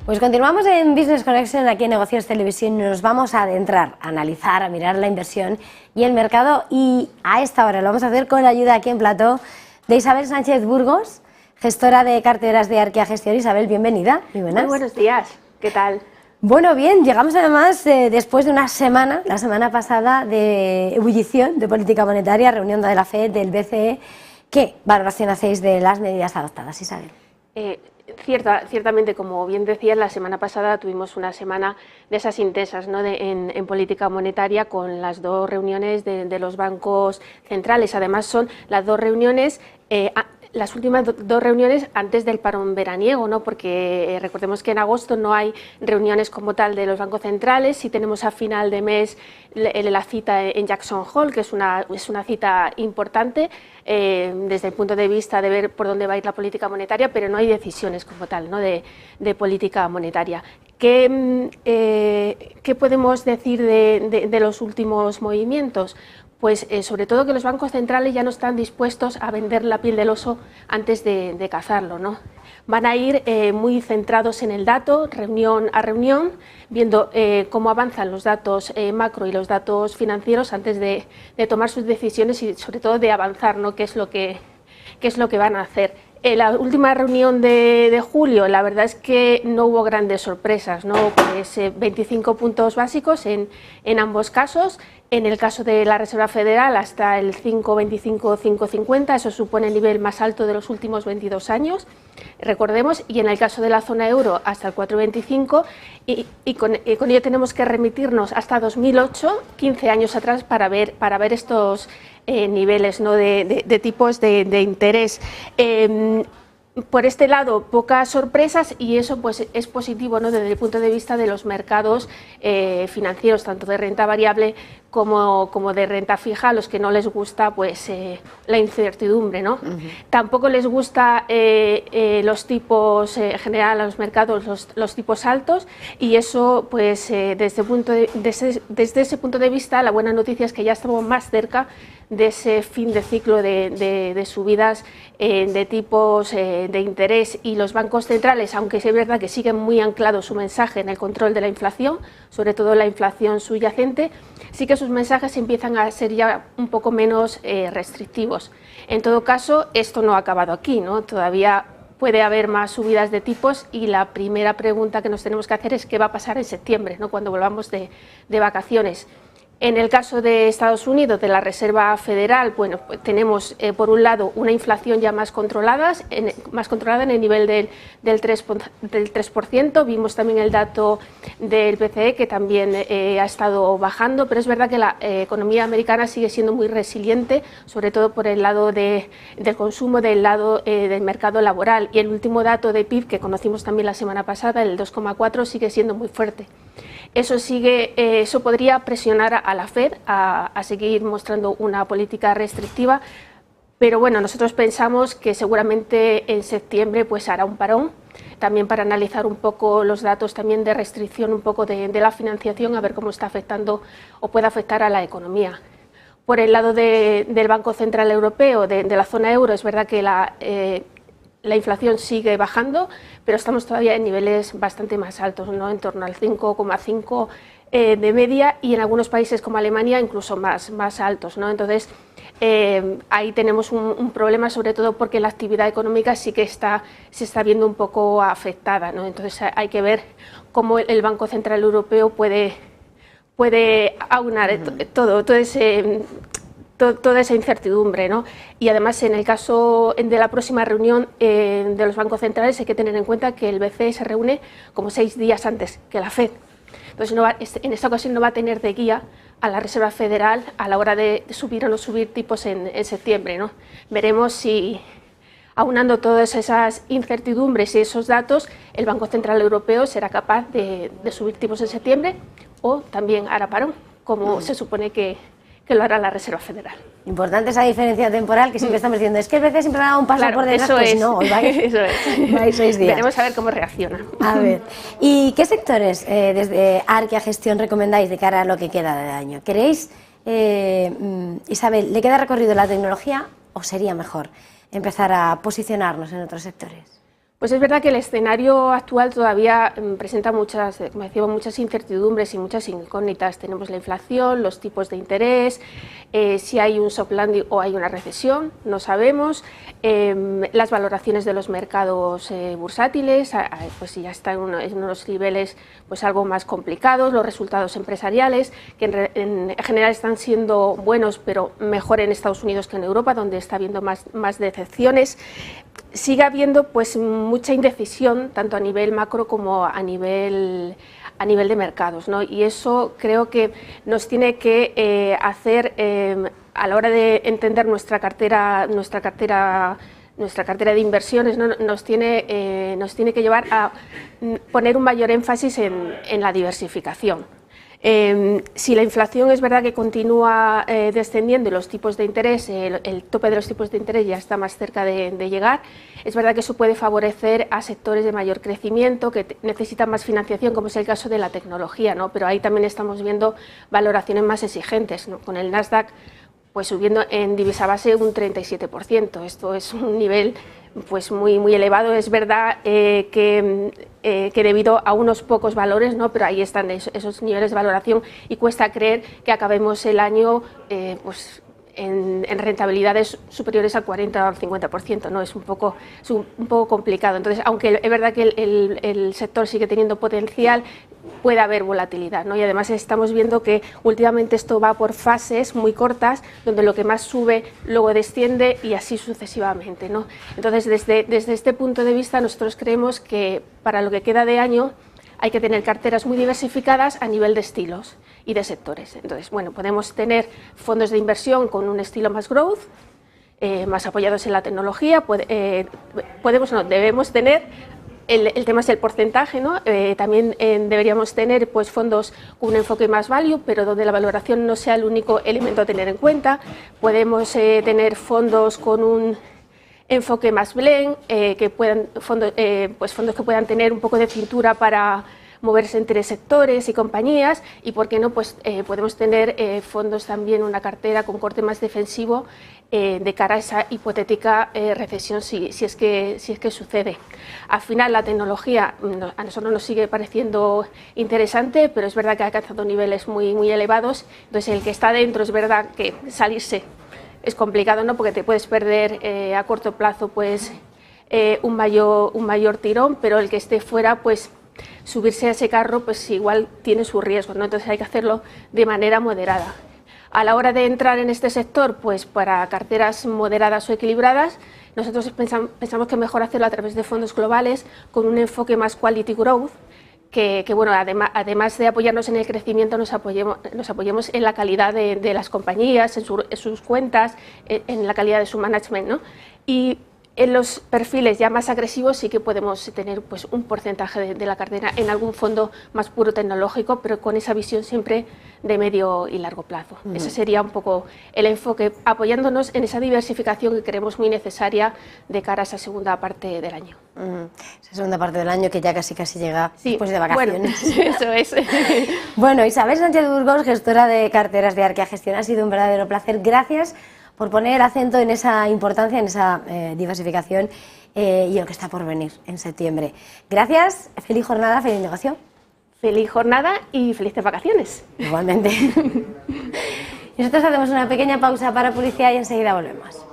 Pues continuamos en Business Connection aquí en Negocios Televisión y nos vamos a adentrar, a analizar, a mirar la inversión y el mercado, y a esta hora lo vamos a hacer con la ayuda aquí en plató de Isabel Sánchez Burgos, gestora de carteras de Arquia Gestión. Isabel, bienvenida. Muy buenas. Muy buenos días, ¿qué tal? Bueno, bien, llegamos además después de una semana, la semana pasada, de ebullición de política monetaria, reunión de la FED, del BCE. ¿Qué valoración hacéis de las medidas adoptadas, Isabel? Ciertamente, como bien decías, la semana pasada tuvimos una semana de esas intensas, ¿no? en política monetaria, con las dos reuniones de los bancos centrales. Además, son las dos reuniones, las últimas dos reuniones antes del parón veraniego, ¿no? Porque recordemos que en agosto no hay reuniones como tal de los bancos centrales. Sí tenemos a final de mes la cita en Jackson Hole, que es una cita importante desde el punto de vista de ver por dónde va a ir la política monetaria, pero no hay decisiones como tal, ¿no? de política monetaria. ¿Qué podemos decir de los últimos movimientos? Pues sobre todo que los bancos centrales ya no están dispuestos a vender la piel del oso antes de cazarlo, ¿no? Van a ir muy centrados en el dato, reunión a reunión, viendo cómo avanzan los datos macro y los datos financieros antes de tomar sus decisiones y sobre todo de avanzar, ¿no? ¿Qué es lo que van a hacer? En la última reunión de julio, la verdad es que no hubo grandes sorpresas, ¿no? Pues 25 puntos básicos en ambos casos. En el caso de la Reserva Federal, hasta el 5,25, 5,50, eso supone el nivel más alto de los últimos 22 años, recordemos, y en el caso de la zona euro, hasta el 4,25, y con ello tenemos que remitirnos hasta 2008, 15 años atrás, para ver estos niveles, ¿no? de tipos de interés. Por este lado, pocas sorpresas, y eso pues es positivo, ¿no? Desde el punto de vista de los mercados financieros, tanto de renta variable como de renta fija. A los que no les gusta pues la incertidumbre, ¿no? Tampoco les gusta los tipos, en general a los mercados, los tipos altos, y eso pues desde ese punto de vista, la buena noticia es que ya estamos más cerca de ese fin de ciclo de subidas de tipos de interés, y los bancos centrales, aunque es verdad que siguen muy anclados su mensaje en el control de la inflación, sobre todo la inflación subyacente, sí que sus mensajes empiezan a ser ya un poco menos restrictivos. En todo caso, esto no ha acabado aquí, ¿no? Todavía puede haber más subidas de tipos, y la primera pregunta que nos tenemos que hacer es qué va a pasar en septiembre, ¿no? Cuando volvamos de vacaciones. En el caso de Estados Unidos, de la Reserva Federal, bueno, pues tenemos por un lado una inflación ya más controlada en el nivel del 3%. Vimos también el dato del BCE, que también ha estado bajando, pero es verdad que la economía americana sigue siendo muy resiliente, sobre todo por el lado del consumo, del lado del mercado laboral, y el último dato de PIB que conocimos también la semana pasada, el 2,4, sigue siendo muy fuerte. Eso podría presionar a la FED a seguir mostrando una política restrictiva, pero bueno, nosotros pensamos que seguramente en septiembre pues hará un parón, también para analizar un poco los datos también de restricción un poco de la financiación, a ver cómo está afectando o puede afectar a la economía. Por el lado del Banco Central Europeo, de la zona euro, es verdad que la inflación sigue bajando, pero estamos todavía en niveles bastante más altos, ¿no? En torno al 5,5 de media, y en algunos países como Alemania incluso más altos, ¿no? Entonces, ahí tenemos un problema, sobre todo porque la actividad económica sí que se está viendo un poco afectada, ¿no? Entonces, hay que ver cómo el Banco Central Europeo puede aunar toda esa incertidumbre, ¿no? Y además, en el caso de la próxima reunión de los bancos centrales, hay que tener en cuenta que el BCE se reúne como 6 días antes que la FED. Entonces, en esta ocasión no va a tener de guía a la Reserva Federal a la hora de subir o no subir tipos en septiembre, ¿no? Veremos si, aunando todas esas incertidumbres y esos datos, el Banco Central Europeo será capaz de subir tipos en septiembre, o también hará parón, como se supone que lo hará la Reserva Federal. Importante esa diferencia temporal, que siempre estamos diciendo, es que el BCE siempre ha dado un paso por detrás, eso pues es. no, hoy vais 6 días. Veremos a ver cómo reacciona. A ver, ¿y qué sectores desde Arquia Gestión recomendáis de cara a lo que queda de año? ¿Queréis, Isabel, le queda recorrido la tecnología o sería mejor empezar a posicionarnos en otros sectores? Pues es verdad que el escenario actual todavía presenta muchas, como decíamos, muchas incertidumbres y muchas incógnitas. Tenemos la inflación, los tipos de interés, si hay un soft landing o hay una recesión, no sabemos. Las valoraciones de los mercados bursátiles, pues ya están en unos niveles pues algo más complicados. Los resultados empresariales, que en general están siendo buenos, pero mejor en Estados Unidos que en Europa, donde está habiendo más decepciones. Sigue habiendo pues mucha indecisión tanto a nivel macro como a nivel de mercados, ¿no? Y eso creo que nos tiene que hacer a la hora de entender nuestra cartera de inversiones, ¿no? nos tiene que llevar a poner un mayor énfasis en la diversificación. Si la inflación es verdad que continúa descendiendo y los tipos de interés, el tope de los tipos de interés ya está más cerca de llegar, es verdad que eso puede favorecer a sectores de mayor crecimiento que necesitan más financiación, como es el caso de la tecnología, ¿no? Pero ahí también estamos viendo valoraciones más exigentes, ¿no? Con el Nasdaq pues subiendo en divisa base un 37%. Esto es un nivel pues muy elevado. Es verdad que debido a unos pocos valores, ¿no? Pero ahí están esos niveles de valoración y cuesta creer que acabemos el año pues en rentabilidades superiores al 40 o al 50%, ¿no? Es un poco complicado. Entonces, aunque es verdad que el sector sigue teniendo potencial, puede haber volatilidad, ¿no? Y además estamos viendo que últimamente esto va por fases muy cortas, donde lo que más sube luego desciende y así sucesivamente, ¿no? Entonces, desde este punto de vista, nosotros creemos que para lo que queda de año hay que tener carteras muy diversificadas a nivel de estilos y de sectores. Entonces, bueno, podemos tener fondos de inversión con un estilo más growth, más apoyados en la tecnología, debemos tener, el tema es el porcentaje, ¿no? También deberíamos tener pues, fondos con un enfoque más value, pero donde la valoración no sea el único elemento a tener en cuenta. Podemos tener fondos con un enfoque más blend, fondos que puedan tener un poco de cintura para moverse entre sectores y compañías, y por qué no, pues podemos tener fondos también, una cartera con corte más defensivo de cara a esa hipotética recesión si es que sucede. Al final la tecnología a nosotros nos sigue pareciendo interesante, pero es verdad que ha alcanzado niveles muy elevados. Entonces el que está dentro, es verdad que salirse es complicado, ¿no? Porque te puedes perder a corto plazo pues un mayor tirón, pero el que esté fuera, pues subirse a ese carro pues igual tiene sus riesgos, ¿no? Entonces hay que hacerlo de manera moderada. A la hora de entrar en este sector, pues para carteras moderadas o equilibradas, nosotros pensamos que mejor hacerlo a través de fondos globales con un enfoque más quality growth, que bueno, además de apoyarnos en el crecimiento, nos apoyemos en la calidad de las compañías, en sus cuentas, en la calidad de su management, ¿no? Y en los perfiles ya más agresivos sí que podemos tener pues, un porcentaje de la cartera en algún fondo más puro tecnológico, pero con esa visión siempre de medio y largo plazo. Ese sería un poco el enfoque, apoyándonos en esa diversificación que creemos muy necesaria de cara a esa segunda parte del año. Esa segunda parte del año que ya casi llega después de vacaciones. Bueno, eso es. Bueno, Isabel Sánchez Burgos, gestora de carteras de Arquea Gestión, ha sido un verdadero placer. Gracias por poner acento en esa importancia, en esa diversificación y lo que está por venir en septiembre. Gracias, feliz jornada, feliz negocio. Feliz jornada y felices vacaciones. Igualmente. Nosotros hacemos una pequeña pausa para publicidad y enseguida volvemos.